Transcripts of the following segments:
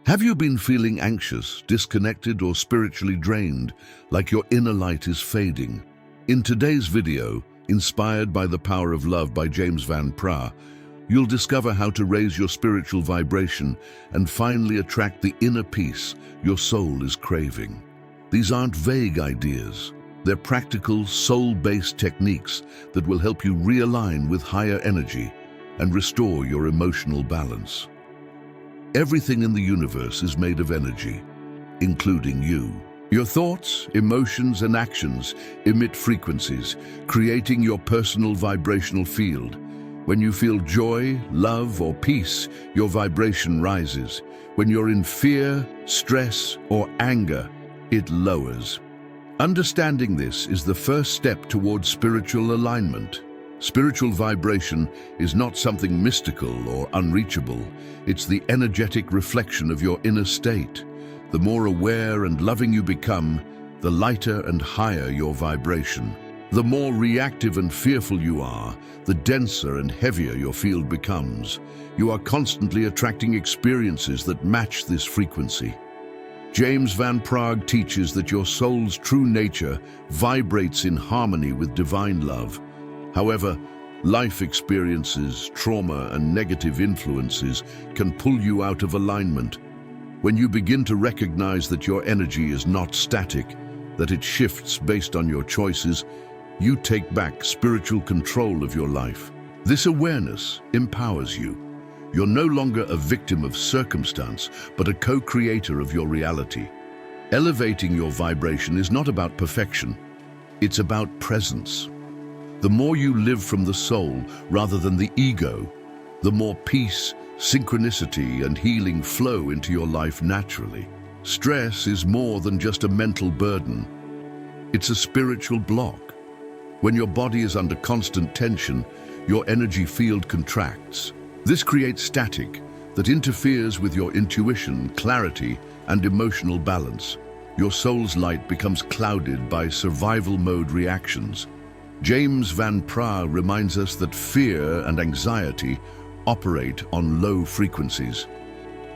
Have you been feeling anxious, disconnected, or spiritually drained, like your inner light is fading? In today's video, inspired by The Power of Love by James Van Praagh, you'll discover how to raise your spiritual vibration and finally attract the inner peace your soul is craving. These aren't vague ideas. They're practical, soul-based techniques that will help you realign with higher energy and restore your emotional balance. Everything in the universe is made of energy, including you. Your thoughts, emotions, and actions emit frequencies, creating your personal vibrational field. When you feel joy, love, or peace, your vibration rises. When you're in fear, stress, or anger, it lowers. Understanding this is the first step towards spiritual alignment. Spiritual vibration is not something mystical or unreachable. It's the energetic reflection of your inner state. The more aware and loving you become, the lighter and higher your vibration. The more reactive and fearful you are, the denser and heavier your field becomes. You are constantly attracting experiences that match this frequency. James Van Praagh teaches that your soul's true nature vibrates in harmony with divine love. However, life experiences, trauma, and negative influences can pull you out of alignment. When you begin to recognize that your energy is not static, that it shifts based on your choices, you take back spiritual control of your life. This awareness empowers you. You're no longer a victim of circumstance, but a co-creator of your reality. Elevating your vibration is not about perfection. It's about presence. The more you live from the soul rather than the ego, the more peace, synchronicity, and healing flow into your life naturally. Stress is more than just a mental burden. It's a spiritual block. When your body is under constant tension, your energy field contracts. This creates static that interferes with your intuition, clarity, and emotional balance. Your soul's light becomes clouded by survival mode reactions. James Van Praagh reminds us that fear and anxiety operate on low frequencies.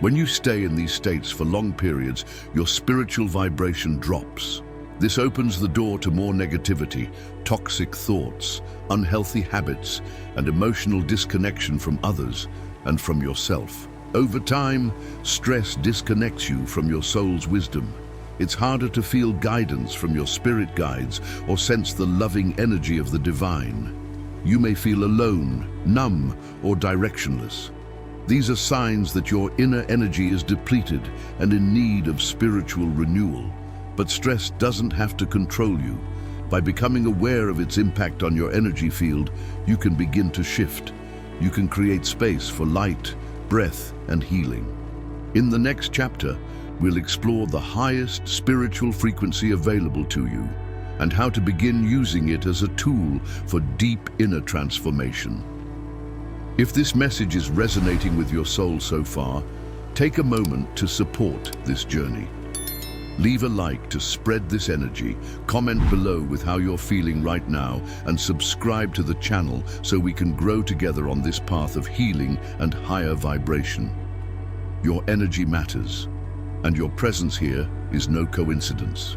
When you stay in these states for long periods, your spiritual vibration drops. This opens the door to more negativity, toxic thoughts, unhealthy habits, and emotional disconnection from others and from yourself. Over time, stress disconnects you from your soul's wisdom. It's harder to feel guidance from your spirit guides or sense the loving energy of the divine. You may feel alone, numb, or directionless. These are signs that your inner energy is depleted and in need of spiritual renewal. But stress doesn't have to control you. By becoming aware of its impact on your energy field, you can begin to shift. You can create space for light, breath, and healing. In the next chapter, we'll explore the highest spiritual frequency available to you and how to begin using it as a tool for deep inner transformation. If this message is resonating with your soul so far, take a moment to support this journey. Leave a like to spread this energy, comment below with how you're feeling right now, and subscribe to the channel so we can grow together on this path of healing and higher vibration. Your energy matters, and your presence here is no coincidence.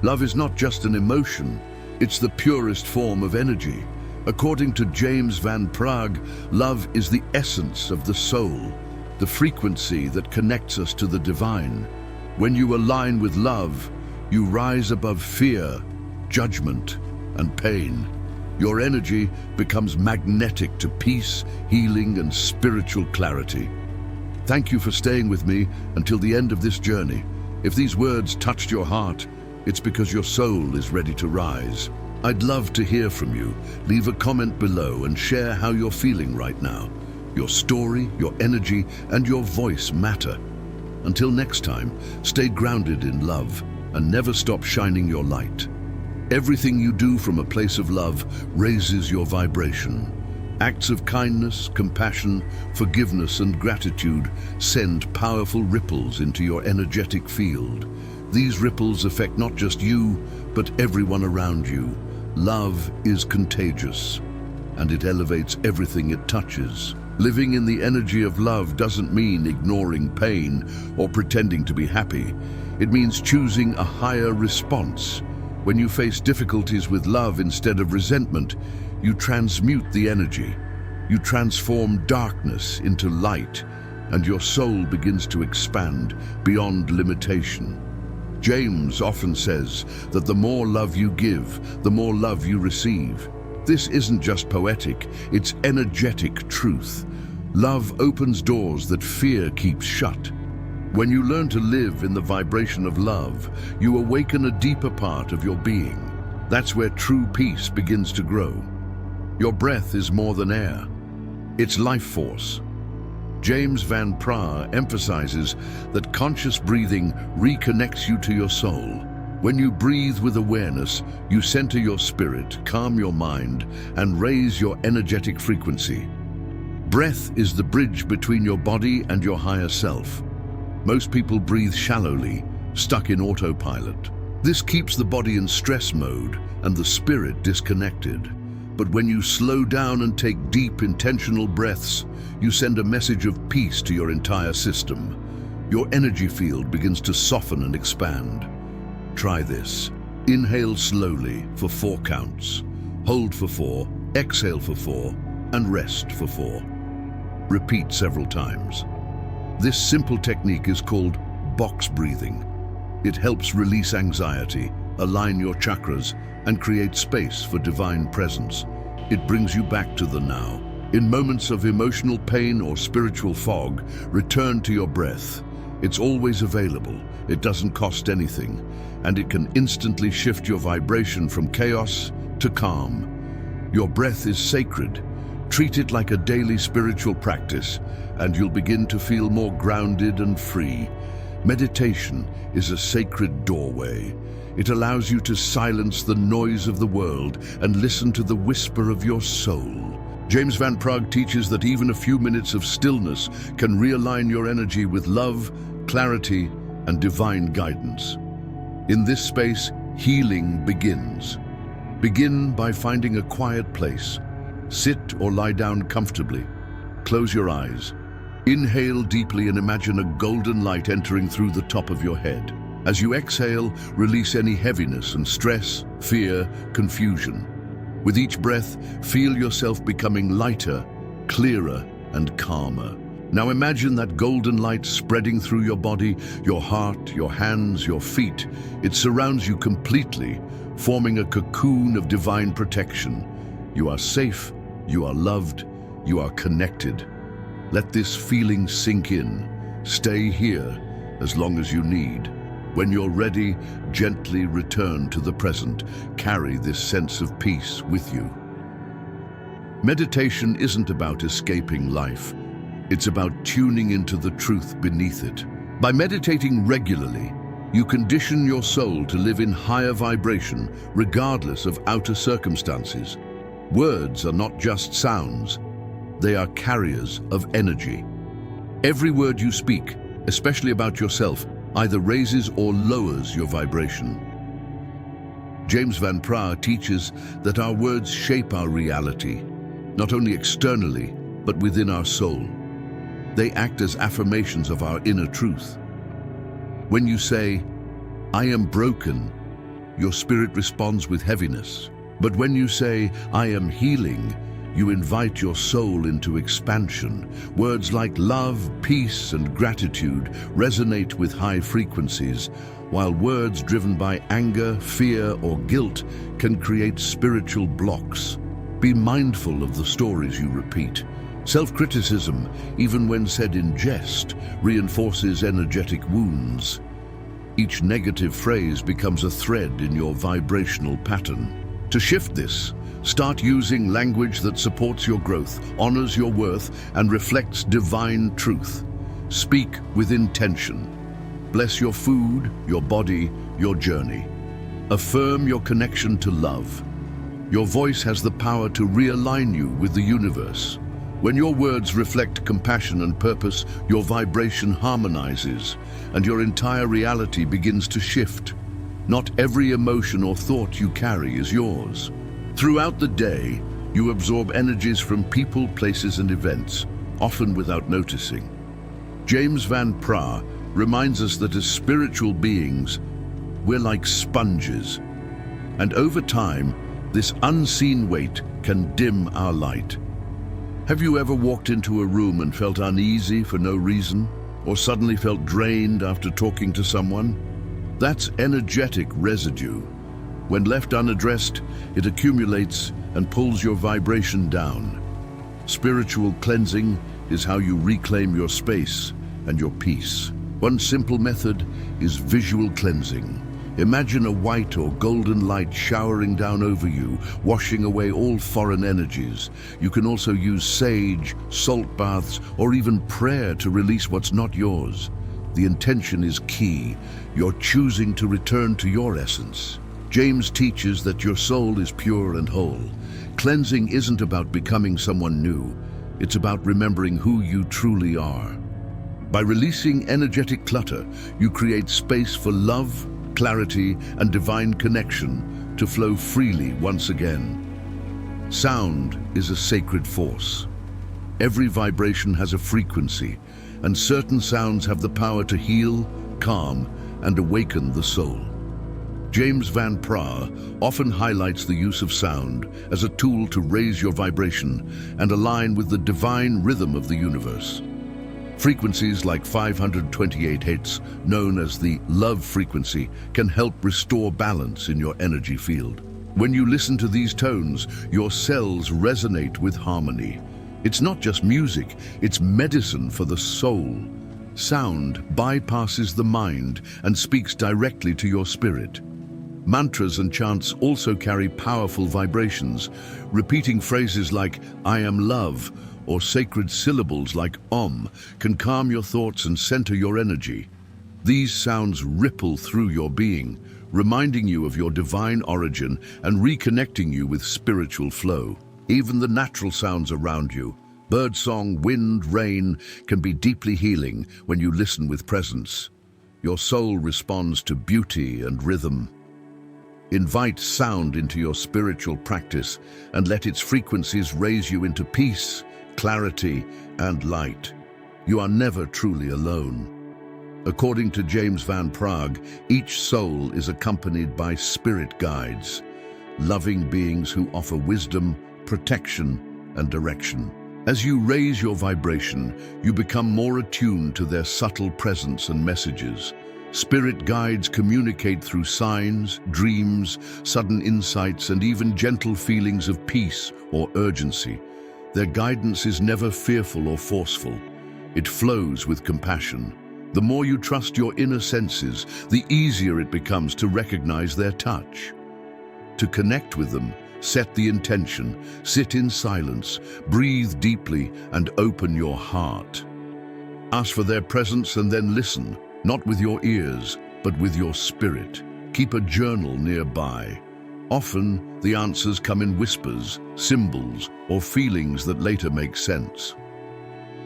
Love is not just an emotion, it's the purest form of energy. According to James Van Praagh, love is the essence of the soul, the frequency that connects us to the divine. When you align with love, you rise above fear, judgment, and pain. Your energy becomes magnetic to peace, healing, and spiritual clarity. Thank you for staying with me until the end of this journey. If these words touched your heart, it's because your soul is ready to rise. I'd love to hear from you. Leave a comment below and share how you're feeling right now. Your story, your energy, and your voice matter. Until next time, stay grounded in love and never stop shining your light. Everything you do from a place of love raises your vibration. Acts of kindness, compassion, forgiveness, and gratitude send powerful ripples into your energetic field. These ripples affect not just you, but everyone around you. Love is contagious, and it elevates everything it touches. Living in the energy of love doesn't mean ignoring pain or pretending to be happy. It means choosing a higher response. When you face difficulties with love instead of resentment, you transmute the energy. You transform darkness into light, and your soul begins to expand beyond limitation. James often says that the more love you give, the more love you receive. This isn't just poetic, it's energetic truth. Love opens doors that fear keeps shut. When you learn to live in the vibration of love, you awaken a deeper part of your being. That's where true peace begins to grow. Your breath is more than air. It's life force. James Van Praagh emphasizes that conscious breathing reconnects you to your soul. When you breathe with awareness, you center your spirit, calm your mind, and raise your energetic frequency. Breath is the bridge between your body and your higher self. Most people breathe shallowly, stuck in autopilot. This keeps the body in stress mode and the spirit disconnected. But when you slow down and take deep, intentional breaths, you send a message of peace to your entire system. Your energy field begins to soften and expand. Try this. Inhale slowly for 4 counts. Hold for 4, exhale for 4, and rest for 4. Repeat several times. This simple technique is called box breathing. It helps release anxiety, align your chakras, and create space for divine presence. It brings you back to the now. In moments of emotional pain or spiritual fog, return to your breath. It's always available, it doesn't cost anything, and it can instantly shift your vibration from chaos to calm. Your breath is sacred. Treat it like a daily spiritual practice, and you'll begin to feel more grounded and free. Meditation is a sacred doorway. It allows you to silence the noise of the world and listen to the whisper of your soul. James Van Praagh teaches that even a few minutes of stillness can realign your energy with love, clarity, and divine guidance. In this space, healing begins. Begin by finding a quiet place. Sit or lie down comfortably. Close your eyes. Inhale deeply and imagine a golden light entering through the top of your head. As you exhale, release any heaviness and stress, fear, confusion. With each breath, feel yourself becoming lighter, clearer, and calmer. Now imagine that golden light spreading through your body, your heart, your hands, your feet. It surrounds you completely, forming a cocoon of divine protection. You are safe, you are loved, you are connected. Let this feeling sink in. Stay here as long as you need. When you're ready, gently return to the present. Carry this sense of peace with you. Meditation isn't about escaping life. It's about tuning into the truth beneath it. By meditating regularly, you condition your soul to live in higher vibration, regardless of outer circumstances. Words are not just sounds. They are carriers of energy. Every word you speak, especially about yourself, either raises or lowers your vibration. James Van Praagh teaches that our words shape our reality, not only externally, but within our soul. They act as affirmations of our inner truth. When you say, "I am broken," your spirit responds with heaviness. But when you say, "I am healing," you invite your soul into expansion. Words like love, peace, and gratitude resonate with high frequencies, while words driven by anger, fear, or guilt can create spiritual blocks. Be mindful of the stories you repeat. Self-criticism, even when said in jest, reinforces energetic wounds. Each negative phrase becomes a thread in your vibrational pattern. To shift this, start using language that supports your growth, honors your worth, and reflects divine truth. Speak with intention. Bless your food, your body, your journey. Affirm your connection to love. Your voice has the power to realign you with the universe. When your words reflect compassion and purpose, your vibration harmonizes, and your entire reality begins to shift. Not every emotion or thought you carry is yours. Throughout the day, you absorb energies from people, places, and events. often without noticing. James Van Praagh reminds us that as spiritual beings, we're like sponges, and over time, this unseen weight can dim our light. Have you ever walked into a room and felt uneasy for no reason, or suddenly felt drained after talking to someone? That's energetic residue. When left unaddressed, it accumulates and pulls your vibration down. Spiritual cleansing is how you reclaim your space and your peace. One simple method is visual cleansing. Imagine a white or golden light showering down over you, washing away all foreign energies. You can also use sage, salt baths, or even prayer to release what's not yours. The intention is key. You're choosing to return to your essence. James teaches that your soul is pure and whole. Cleansing isn't about becoming someone new. It's about remembering who you truly are. By releasing energetic clutter, you create space for love, clarity, and divine connection to flow freely once again. Sound is a sacred force. Every vibration has a frequency, and certain sounds have the power to heal, calm, and awaken the soul. James Van Praagh often highlights the use of sound as a tool to raise your vibration and align with the divine rhythm of the universe. Frequencies like 528 Hz, known as the love frequency, can help restore balance in your energy field. When you listen to these tones, your cells resonate with harmony. It's not just music, it's medicine for the soul. Sound bypasses the mind and speaks directly to your spirit. Mantras and chants also carry powerful vibrations. Repeating phrases like "I am love" or sacred syllables like "Om" can calm your thoughts and center your energy. These sounds ripple through your being, reminding you of your divine origin and reconnecting you with spiritual flow. Even the natural sounds around you, birdsong, wind, rain, can be deeply healing when you listen with presence. Your soul responds to beauty and rhythm. Invite sound into your spiritual practice and let its frequencies raise you into peace, clarity, and light. You are never truly alone. According to James Van Praagh, each soul is accompanied by spirit guides, loving beings who offer wisdom, protection, and direction. As you raise your vibration, you become more attuned to their subtle presence and messages. Spirit guides communicate through signs, dreams, sudden insights, and even gentle feelings of peace or urgency. Their guidance is never fearful or forceful. It flows with compassion. The more you trust your inner senses, the easier it becomes to recognize their touch. To connect with them, set the intention, sit in silence, breathe deeply, and open your heart. Ask for their presence and then listen, not with your ears, but with your spirit. Keep a journal nearby. Often, the answers come in whispers, symbols, or feelings that later make sense.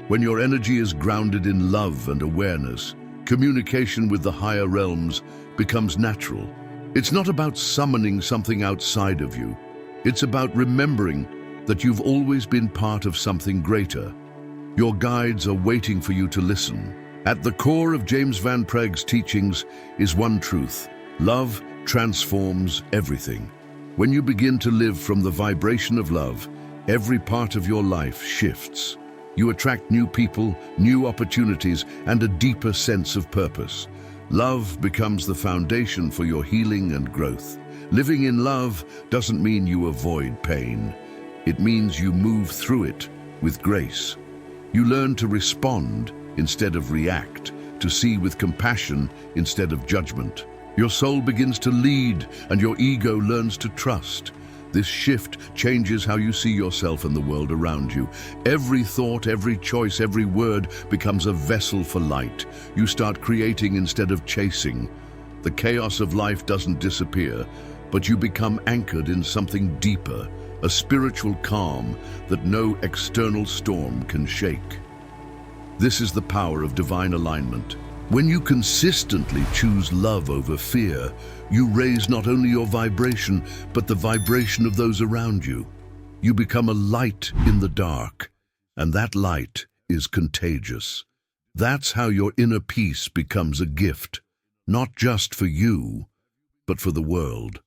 When your energy is grounded in love and awareness, communication with the higher realms becomes natural. It's not about summoning something outside of you. It's about remembering that you've always been part of something greater. Your guides are waiting for you to listen. At the core of James Van Praagh's teachings is one truth: love transforms everything. When you begin to live from the vibration of love, every part of your life shifts. You attract new people, new opportunities, and a deeper sense of purpose. Love becomes the foundation for your healing and growth. Living in love doesn't mean you avoid pain. It means you move through it with grace. You learn to respond instead of react, to see with compassion instead of judgment. Your soul begins to lead and your ego learns to trust. This shift changes how you see yourself and the world around you. Every thought, every choice, every word becomes a vessel for light. You start creating instead of chasing. The chaos of life doesn't disappear, but you become anchored in something deeper, a spiritual calm that no external storm can shake. This is the power of divine alignment. When you consistently choose love over fear, you raise not only your vibration, but the vibration of those around you. You become a light in the dark, and that light is contagious. That's how your inner peace becomes a gift, not just for you, but for the world.